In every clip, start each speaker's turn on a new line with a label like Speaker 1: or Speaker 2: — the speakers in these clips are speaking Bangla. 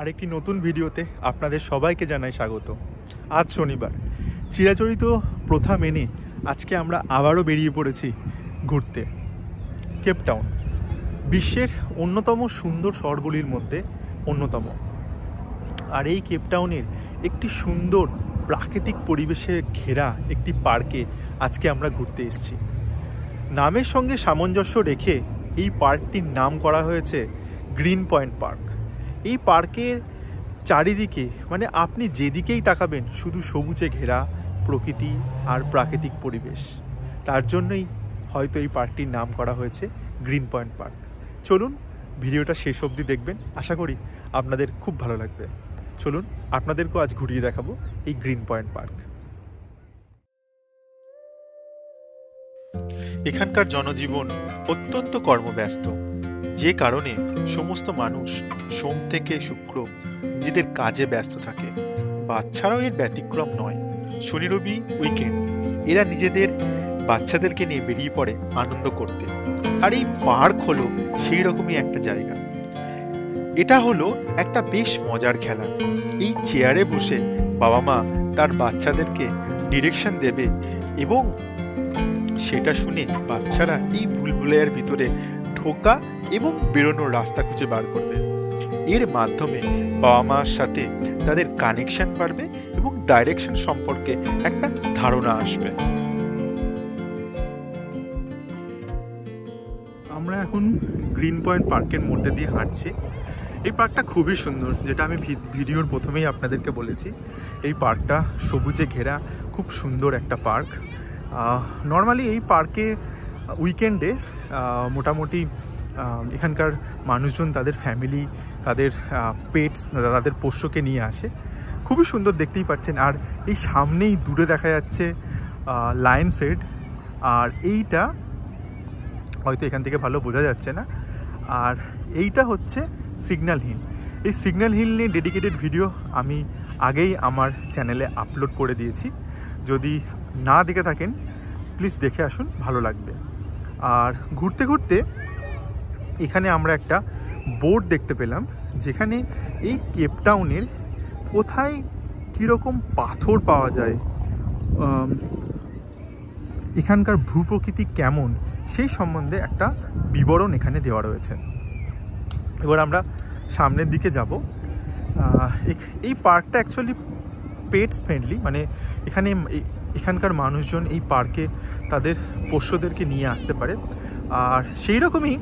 Speaker 1: আরেকটি নতুন ভিডিওতে আপনাদের সবাইকে জানাই স্বাগত। আজ শনিবার, চিরাচরিত প্রথা মেনে আজকে আমরা আবারও বেরিয়ে পড়েছি ঘুরতে। কেপটাউন বিশ্বের অন্যতম সুন্দর শহরগুলির মধ্যে অন্যতম। আর এই কেপটাউনের একটি সুন্দর প্রাকৃতিক পরিবেশে ঘেরা একটি পার্কে আজকে আমরা ঘুরতে এসেছি। নামের সঙ্গে সামঞ্জস্য রেখে এই পার্কটির নাম করা হয়েছে গ্রিন পয়েন্ট পার্ক। এই পার্কের চারিদিকে মানে আপনি যেদিকেই তাকাবেন শুধু সবুজে ঘেরা প্রকৃতি আর প্রাকৃতিক পরিবেশ। তার জন্যই হয়তো এই পার্কটির নাম করা হয়েছে গ্রিন পয়েন্ট পার্ক। চলুন ভিডিওটা শেষ অবধি দেখবেন, আশা করি আপনাদের খুব ভালো লাগবে। চলুন আপনাদেরকেও আজ ঘুরিয়ে দেখাবো এই গ্রিন পয়েন্ট পার্ক। এখানকার জনজীবন অত্যন্ত কর্মব্যস্ত, যে কারণে সমস্ত মানুষ সোম থেকে শুক্র নিজেদের কাজে ব্যস্ত থাকে। বাচ্চারাও এর ব্যতিক্রম নয়। শনি রবি উইকেন্ড এরা নিজেদের বাচ্চাদেরকে নিয়ে বেরিয়ে পড়ে আনন্দ করতে। আর এই পার্ক হলো সেই রকমই একটা জায়গা। এটা হলো একটা বেশ মজার খেলা। এই চেয়ারে বসে বাবা মা তার বাচ্চাদেরকে ডিরেকশন দেবে এবং সেটা শুনে বাচ্চারা এই ভুলভুলাইয়ার ভিতরে ঢোকা এবং বেরোনোর রাস্তা খুঁজে বার করবে। এর মাধ্যমে বাবা মার সাথে তাদের কানেকশন বাড়বে এবং ডাইরেকশন সম্পর্কে একটা ধারণা আসবে। আমরা এখন গ্রিন পয়েন্ট পার্কের মধ্যে দিয়ে হাঁটছি। এই পার্কটা খুবই সুন্দর, যেটা আমি ভিডিওর প্রথমেই আপনাদেরকে বলেছি। এই পার্কটা সবুজে ঘেরা খুব সুন্দর একটা পার্ক। নর্মালি এই পার্কে উইকেন্ডে মোটামুটি এখানকার মানুষজন তাদের ফ্যামিলি, তাদের পেটস, তাদের পোষ্যকে নিয়ে আসে। খুবই সুন্দর, দেখতেই পাচ্ছেন। আর এই সামনেই দূরে দেখা যাচ্ছে লায়ন্স হেড। আর এইটা হয়তো এখান থেকে ভালো বোঝা যাচ্ছে না। আর এইটা হচ্ছে সিগন্যাল হিল। এই সিগন্যাল হিল নিয়ে ডেডিকেটেড ভিডিও আমি আগেই আমার চ্যানেলে আপলোড করে দিয়েছি। যদি না দেখে থাকেন প্লিজ দেখে আসুন, ভালো লাগবে। আর ঘুরতে ঘুরতে এখানে আমরা একটা বোর্ড দেখতে পেলাম, যেখানে এই কেপটাউনের কোথায় কীরকম পাথর পাওয়া যায়, এখানকার ভূপ্রকৃতি কেমন, সেই সম্বন্ধে একটা বিবরণ এখানে দেওয়া রয়েছে। এবার আমরা সামনের দিকে যাব। এই পার্কটা অ্যাকচুয়ালি পেটস ফ্রেন্ডলি, মানে এখানকার মানুষজন এই পার্কে তাদের পোষ্যদেরকে নিয়ে আসতে পারে। আর সেই রকমই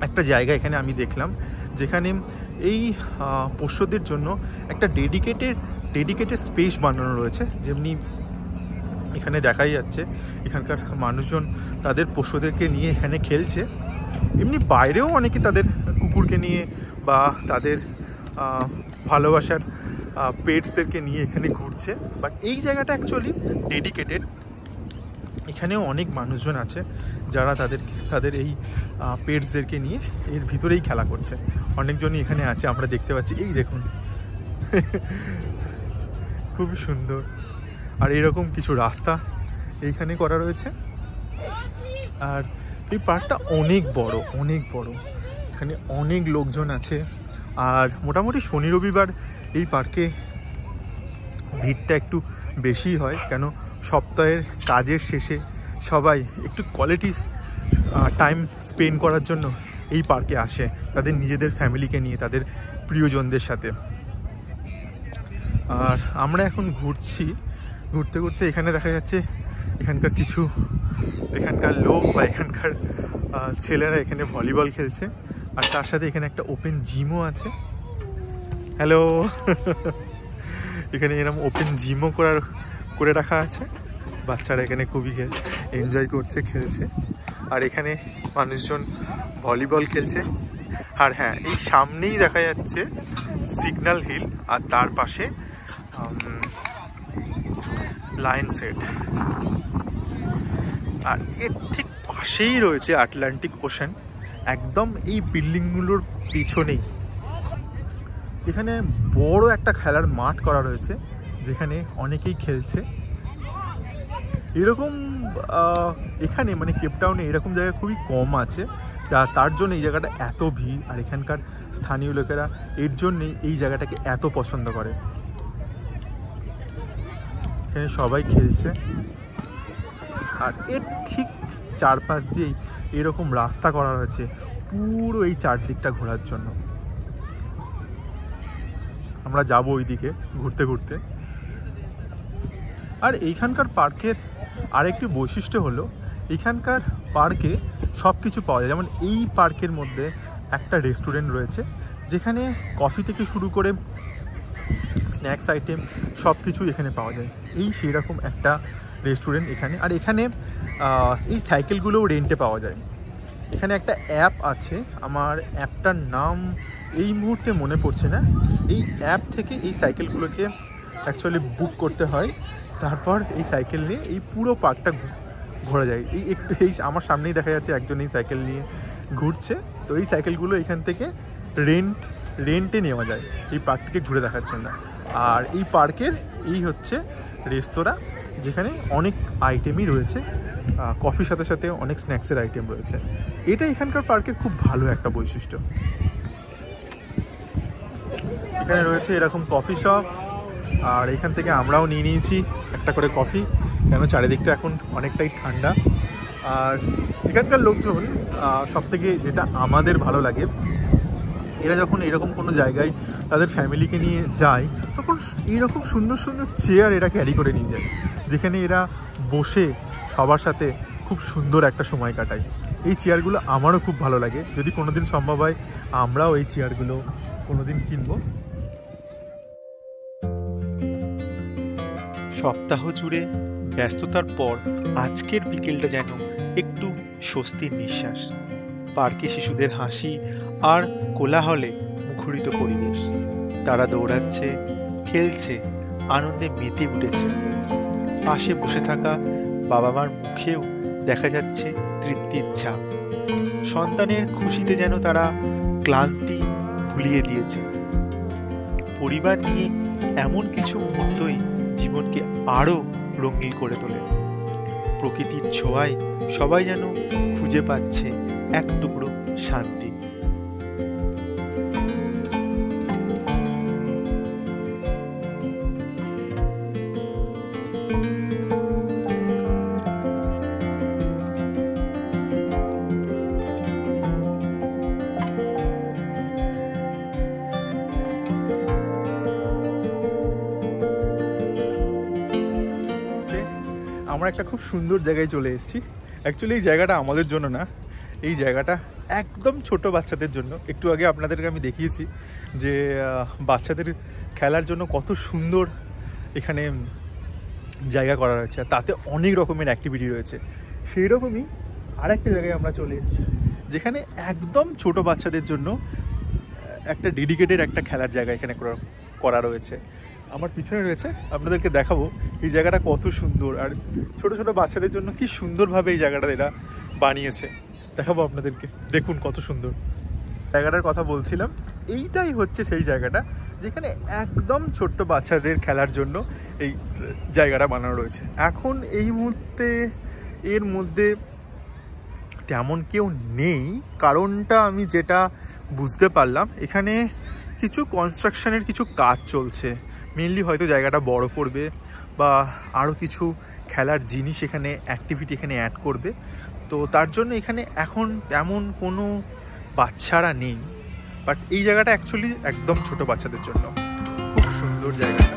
Speaker 1: একটা জায়গা এখানে আমি দেখলাম, যেখানে এই পোষ্যদের জন্য একটা ডেডিকেটেড স্পেস বানানো রয়েছে। যেমনি এখানে দেখাই যাচ্ছে এখানকার মানুষজন তাদের পোষ্যদেরকে নিয়ে এখানে খেলছে। এমনি বাইরেও অনেকে তাদের কুকুরকে নিয়ে বা তাদের ভালোবাসার পেটসদেরকে নিয়ে এখানে ঘুরছে। বাট এই জায়গাটা অ্যাকচুয়ালি ডেডিকেটেড। এখানেও অনেক মানুষজন আছে যারা তাদের এই পেটসদেরকে নিয়ে এর ভিতরেই খেলা করছে। অনেকজনই এখানে আছে, আমরা দেখতে পাচ্ছি। এই দেখুন খুবই সুন্দর। আর এরকম কিছু রাস্তা এইখানে করা রয়েছে। আর এই পার্কটা অনেক বড়। এখানে অনেক লোকজন আছে। আর মোটামুটি শনি রবিবার এই পার্কে ভিড়টা একটু বেশি হয়, কেন সপ্তাহের কাজের শেষে সবাই একটু কোয়ালিটি টাইম স্পেন্ড করার জন্য এই পার্কে আসে, তাদের নিজেদের ফ্যামিলিকে নিয়ে, তাদের প্রিয়জনদের সাথে। আর আমরা এখন ঘুরতে ঘুরতে এখানে দেখা যাচ্ছে এখানকার লোক বা এখানকার ছেলেরা এখানে ভলিবল খেলছে। আর তার সাথে এখানে একটা ওপেন জিমও আছে। হ্যালো এখানে এরকম ওপেন জিমও করে রাখা আছে। বাচ্চারা এখানে খুবই এনজয় করছে, খেলছে। আর এখানে মানুষজন ভলিবল খেলছে। আর হ্যাঁ, এই সামনেই দেখা যাচ্ছে সিগন্যাল হিল, আর তার পাশে লায়ন্স হেড। আর এর ঠিক পাশেই রয়েছে আটলান্টিক ওশান, একদম এই বিল্ডিংগুলোর পিছনেই। এখানে বড় একটা খেলার মাঠ করা রয়েছে, যেখানে অনেকেই খেলছে। এরকম এখানে মানে কেপটাউনে এরকম জায়গা খুবই কম আছে, তার জন্য এই জায়গাটা এত ভিড়, আর এখানকার স্থানীয় লোকেরা এর জন্যেই এই জায়গাটাকে এত পছন্দ করে। এখানে সবাই খেলছে, আর এর ঠিক চারপাশ দিয়েই এরকম রাস্তা করা হয়েছে পুরো এই চারদিকটা ঘোরার জন্য। আমরা যাবো ওইদিকে ঘুরতে ঘুরতে। আর এইখানকার পার্কের আরেকটি বৈশিষ্ট্য হলো এখানকার পার্কে সব কিছু পাওয়া যায়। যেমন এই পার্কের মধ্যে একটা রেস্টুরেন্ট রয়েছে যেখানে কফি থেকে শুরু করে স্ন্যাক্স আইটেম সব কিছু এখানে পাওয়া যায়। এই সেই রকম একটা রেস্টুরেন্ট এখানে। আর এখানে এই সাইকেলগুলোও রেন্টে পাওয়া যায়। এখানে একটা অ্যাপ আছে, আমার অ্যাপটার নাম এই মুহূর্তে মনে পড়ছে না। এই অ্যাপ থেকে এই সাইকেলগুলোকে অ্যাকচুয়ালি বুক করতে হয়, তারপর এই সাইকেল নিয়ে এই পুরো পার্কটা ঘোরা যায়। এই আমার সামনেই দেখা যাচ্ছে একজন এই সাইকেল নিয়ে ঘুরছে। তো এই সাইকেলগুলো এখান থেকে রেন্টে নেওয়া যায় এই পার্কটিকে ঘুরে দেখার জন্য। আর এই পার্কের এই হচ্ছে রেস্তোরাঁ, যেখানে অনেক আইটেমই রয়েছে, কফির সাথে সাথে অনেক স্ন্যাক্সের আইটেম রয়েছে। এটা এখানকার পার্কের খুব ভালো একটা বৈশিষ্ট্য। এখানে রয়েছে এরকম কফি শপ, আর এখান থেকে আমরাও নিয়ে নিয়েছি একটা করে কফি, কেন চারিদিকটা এখন অনেকটাই ঠান্ডা। আর এখানকার লোকজন সবথেকে যেটা আমাদের ভালো লাগে, এরা যখন এরকম কোনো জায়গায় তাদের ফ্যামিলিকে নিয়ে যায় তখন এইরকম সুন্দর সুন্দর চেয়ার এরা ক্যারি করে নিয়ে যায়, যেখানে এরা বসে সবার সাথে খুব সুন্দর একটা সময় কাটায়। এই চেয়ারগুলো আমারও খুব ভালো লাগে। যদি কোনোদিন সম্ভব হয় আমরাও এই চেয়ারগুলো কোনোদিন কিনবো। সপ্তাহ জুড়ে ব্যস্ততার পর আজকের বিকেলটা যেন একটু স্বস্তির নিঃশ্বাস। পার্কে শিশুদের হাসি আর কোলাহলে মুখরিত পরিবেশ। তারা দৌড়াচ্ছে, খেলছে, আনন্দে মেতে উঠেছে। পাশে বসে থাকা বাবা মার মুখেও দেখা যাচ্ছে তৃপ্তির ছাপ। সন্তানের খুশিতে যেন তারা ক্লান্তি ভুলিয়ে দিয়েছে। পরিবার নিয়ে এমন কিছু মুহূর্তই জীবনকে আরো রঙিন করে তোলে। প্রকৃতির ছোঁয়ায় সবাই যেন খুঁজে পাচ্ছে এক টুকরো শান্তি। আমরা একটা খুব সুন্দর জায়গায় চলে এসেছি। অ্যাকচুয়ালি এই জায়গাটা আমাদের জন্য না, এই জায়গাটা একদম ছোট বাচ্চাদের জন্য। একটু আগে আপনাদেরকে আমি দেখিয়েছি যে বাচ্চাদের খেলার জন্য কত সুন্দর এখানে জায়গা করা রয়েছে, তাতে অনেক রকমের অ্যাক্টিভিটি রয়েছে। সেই রকমই আরেকটা জায়গায় আমরা চলে এসেছি যেখানে একদম ছোট বাচ্চাদের জন্য একটা ডেডিকেটেড একটা খেলার জায়গা এখানে করা রয়েছে। আমার পিছনে রয়েছে, আপনাদেরকে দেখাবো এই জায়গাটা কত সুন্দর। আর ছোট ছোট বাচ্চাদের জন্য কি সুন্দরভাবে এই জায়গাটা এরা বানিয়েছে, দেখাবো আপনাদেরকে। দেখুন কত সুন্দর জায়গাটার কথা বলছিলাম। এইটাই হচ্ছে সেই জায়গাটা যেখানে একদম ছোট্ট বাচ্চাদের খেলার জন্য এই জায়গাটা বানানো রয়েছে। এখন এই মুহূর্তে এর মধ্যে তেমন কেউ নেই। কারণটা আমি যেটা বুঝতে পারলাম, এখানে কিছু কনস্ট্রাকশনের কিছু কাজ চলছে। মেনলি হয়তো জায়গাটা বড় করবে বা আরও কিছু খেলার জিনিস এখানে অ্যাক্টিভিটি এখানে অ্যাড করবে। তো তার জন্য এখানে এখন তেমন কোনো বাচ্চারা নেই। বাট এই জায়গাটা অ্যাকচুয়ালি একদম ছোট বাচ্চাদের জন্য খুব সুন্দর জায়গাটা।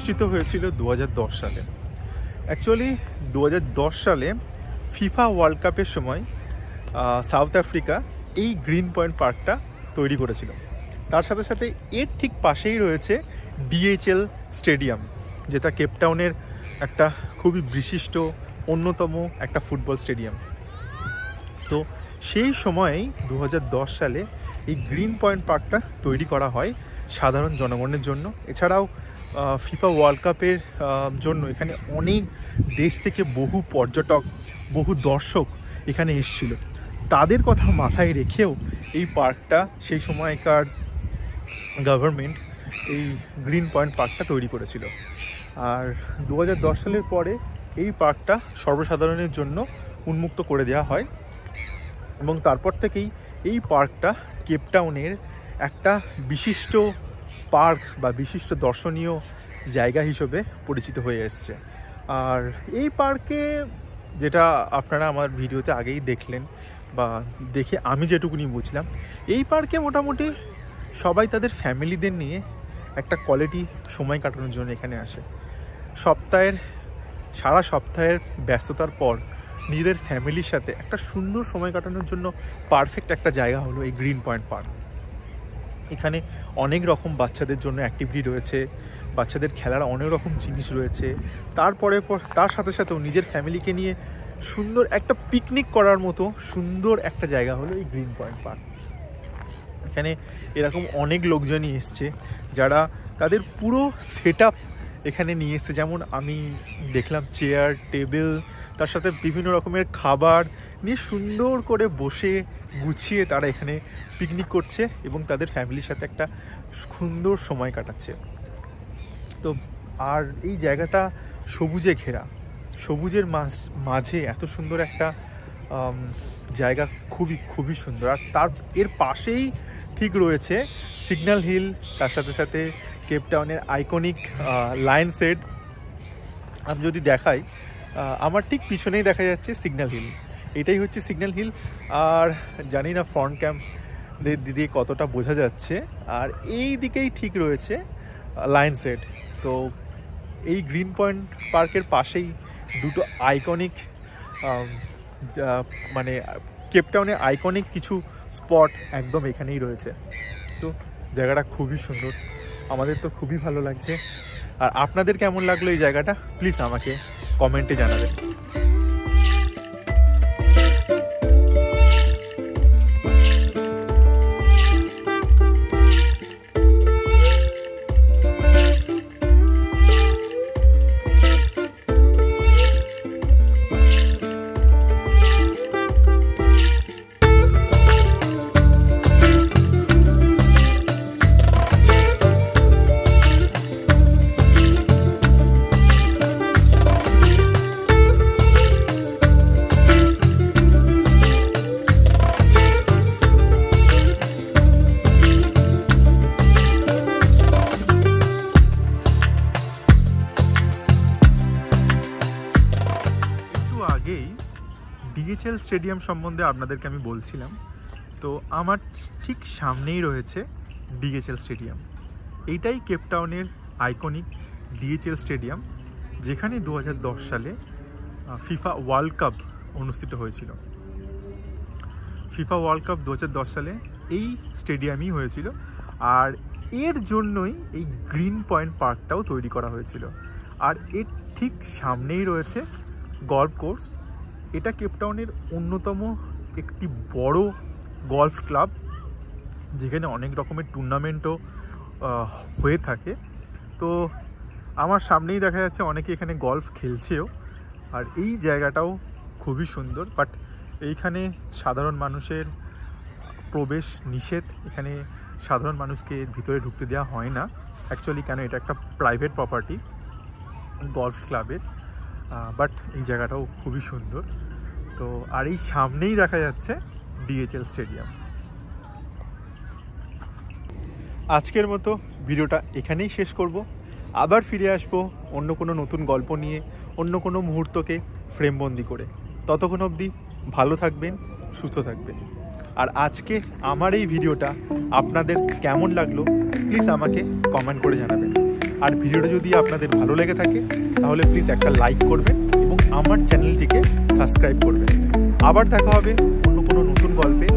Speaker 1: প্রতিষ্ঠিত হয়েছিল 2010 সালে। অ্যাকচুয়ালি 2010 সালে ফিফা ওয়ার্ল্ড কাপের সময় সাউথ আফ্রিকা এই গ্রিন পয়েন্ট পার্কটা তৈরি করেছিল। তার সাথে সাথে এর ঠিক পাশেই রয়েছে ডিএইচএল স্টেডিয়াম, যেটা কেপটাউনের একটা খুবই বিশিষ্ট অন্যতম একটা ফুটবল স্টেডিয়াম। তো সেই সময়েই 2010 সালে এই গ্রিন পয়েন্ট পার্কটা তৈরি করা হয় সাধারণ জনগণের জন্য। এছাড়াও ফিফা ওয়ার্ল্ড কাপের জন্য এখানে অনেক দেশ থেকে বহু পর্যটক, বহু দর্শক এখানে এসেছিল। তাদের কথা মাথায় রেখেও এই পার্কটা সেই সময়কার গভর্নমেন্ট এই গ্রিন পয়েন্ট পার্কটা তৈরি করেছিল। আর 2010 সালের পরে এই পার্কটা সর্বসাধারণের জন্য উন্মুক্ত করে দেওয়া হয় এবং তারপর থেকেই এই পার্কটা কেপটাউনের একটা বিশিষ্ট পার্ক বা বিশিষ্ট দর্শনীয় জায়গা হিসেবে পরিচিত হয়ে এসছে। আর এই পার্কে, যেটা আপনারা আমার ভিডিওতে আগেই দেখলেন বা দেখে আমি যেটুকুনি বুঝলাম, এই পার্কে মোটামুটি সবাই তাদের ফ্যামিলিদের নিয়ে একটা কোয়ালিটি সময় কাটানোর জন্য এখানে আসে। সারা সপ্তাহের ব্যস্ততার পর নিজেদের ফ্যামিলির সাথে একটা সুন্দর সময় কাটানোর জন্য পারফেক্ট একটা জায়গা হলো এই গ্রিন পয়েন্ট পার্ক। এখানে অনেক রকম বাচ্চাদের জন্য অ্যাক্টিভিটি রয়েছে, বাচ্চাদের খেলার অনেক রকম জিনিস রয়েছে। তার সাথে সাথেও নিজের ফ্যামিলিকে নিয়ে সুন্দর একটা পিকনিক করার মতো সুন্দর একটা জায়গা হলো এই গ্রিন পয়েন্ট পার্ক। এখানে এরকম অনেক লোকজনই এসছে যারা তাদের পুরো সেট আপ এখানে নিয়ে এসছে। যেমন আমি দেখলাম চেয়ার, টেবিল, তার সাথে বিভিন্ন রকমের খাবার নিয়ে সুন্দর করে বসে গুছিয়ে তারা এখানে পিকনিক করছে এবং তাদের ফ্যামিলির সাথে একটা সুন্দর সময় কাটাচ্ছে। তো আর এই জায়গাটা সবুজে ঘেরা, সবুজের মাঝে এত সুন্দর একটা জায়গা, খুবই সুন্দর। আর এর পাশেই ঠিক রয়েছে সিগন্যাল হিল, তার সাথে সাথে কেপটাউনের আইকনিক লায়ন্স হেড। আমি যদি দেখাই, আমার ঠিক পিছনেই দেখা যাচ্ছে সিগন্যাল হিল। এটাই হচ্ছে সিগন্যাল হিল। আর জানি না ফ্রন্ট ক্যাম্প দিদি কতটা বোঝা যাচ্ছে। আর এই দিকেই ঠিক রয়েছে লায়ন্স হেড। তো এই গ্রিন পয়েন্ট পার্কের পাশেই দুটো আইকনিক, মানে কেপটাউনের আইকনিক কিছু স্পট একদম এখানেই রয়েছে। তো জায়গাটা খুবই সুন্দর, আমাদের তো খুবই ভালো লাগছে। আর আপনাদের কেমন লাগলো এই জায়গাটা প্লিজ আমাকে কমেন্টে জানাবেন। ডিএইচএল স্টেডিয়াম সম্বন্ধে আপনাদেরকে আমি বলছিলাম। তো আমার ঠিক সামনেই রয়েছে ডিএইচএল স্টেডিয়াম। এইটাই কেপটাউনের আইকনিক ডিএইচএল স্টেডিয়াম, যেখানে 2010 সালে ফিফা ওয়ার্ল্ড কাপ অনুষ্ঠিত হয়েছিল। ফিফা ওয়ার্ল্ড কাপ 2010 সালে এই স্টেডিয়ামই হয়েছিল। আর এর জন্যই এই গ্রিন পয়েন্ট পার্কটাও তৈরি করা হয়েছিল। আর এর ঠিক সামনেই রয়েছে গল্ফ কোর্স। এটা কেপটাউনের অন্যতম একটি বড় গল্ফ ক্লাব, যেখানে অনেক রকমের টুর্নামেন্টও হয়ে থাকে। তো আমার সামনেই দেখা যাচ্ছে অনেকে এখানে গল্ফ খেলছেও। আর এই জায়গাটাও খুবই সুন্দর, বাট এইখানে সাধারণ মানুষের প্রবেশ নিষেধ। এখানে সাধারণ মানুষকে ভিতরে ঢুকতে দেওয়া হয় না অ্যাকচুয়ালি, কেন এটা একটা প্রাইভেট প্রপার্টি গল্ফ ক্লাবের। বাট এই জায়গাটাও খুবই সুন্দর। তো আর এই সামনেই দেখা যাচ্ছে ডিএইচএল স্টেডিয়াম। আজকের মতো ভিডিওটা এখানেই শেষ করব। আবার ফিরে আসবো অন্য কোনো নতুন গল্প নিয়ে, অন্য কোনো মুহূর্তকে ফ্রেমবন্দি করে। ততক্ষণ অবধি ভালো থাকবেন, সুস্থ থাকবেন। আর আজকে আমার এই ভিডিওটা আপনাদের কেমন লাগলো প্লিজ আমাকে কমেন্ট করে জানাবেন। আর ভিডিওটা যদি আপনাদের ভালো লেগে থাকে তাহলে প্লিজ একটা লাইক করবেন এবং আমার চ্যানেলটিকে সাবস্ক্রাইব করবেন। আবার দেখা হবে অন্য কোনো নতুন গল্পে।